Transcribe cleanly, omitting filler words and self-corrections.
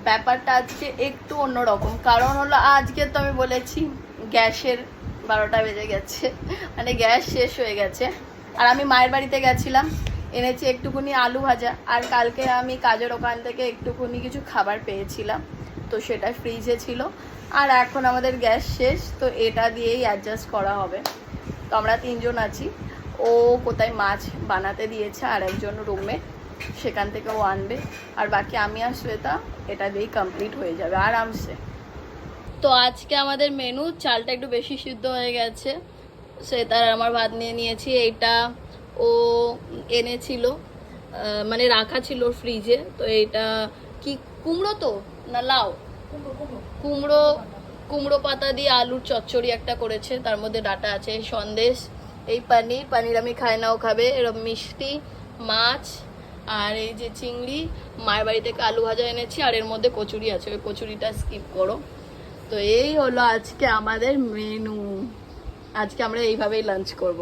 ব্যাপারটা আজকে একটু অন্যরকম, কারণ হলো আজকে তো আমি বলেছি গ্যাসের 12টা বেজে গেছে, মানে গ্যাস শেষ হয়ে গেছে। আর আমি মায়ের বাড়িতে গেছিলাম, এনেছি একটুখানি আলু ভাজা, আর কালকে আমি কাজের ওখান থেকে একটুখানি কিছু খাবার পেয়েছিলাম, তো সেটা ফ্রিজে ছিল। আর এখন আমাদের গ্যাস শেষ, তো এটা দিয়েই অ্যাডজাস্ট করা হবে। তো আমরা 3 জন আছি, ও কোথায় মাছ বানাতে দিয়েছে আর একজন রুমমেট, সেখান থেকে ও আনবে, আর বাকি আমি আর শ্বেতা এটা দিয়েই কমপ্লিট হয়ে যাবে আরামসে। তো আজকে আমাদের মেনু, চালটা একটু বেশি সিদ্ধ হয়ে গেছে, শ্বেতার আমার ভাত নিয়ে নিয়েছি। এইটা ও এনেছিল, মানে রাখা ছিল ফ্রিজে। তো এইটা কি কুমড়ো তো না লাউ, কুমড়ো কুমড়ো পাতা দিয়ে আলুর চচ্চড়ি একটা করেছে, তার মধ্যে ডাটা আছে, সন্দেশ, এই পনির আমি খাই না, ও খাবে। এরকম মিষ্টি, মাছ, আর এই যে চিংড়ি, মায়ের বাড়ি থেকে আলু ভাজা এনেছি, আর এর মধ্যে কচুরি আছে, ওই কচুরিটা স্কিপ করো। তো এই হলো আজকে আমাদের মেনু, আজকে আমরা এইভাবেই লাঞ্চ করব।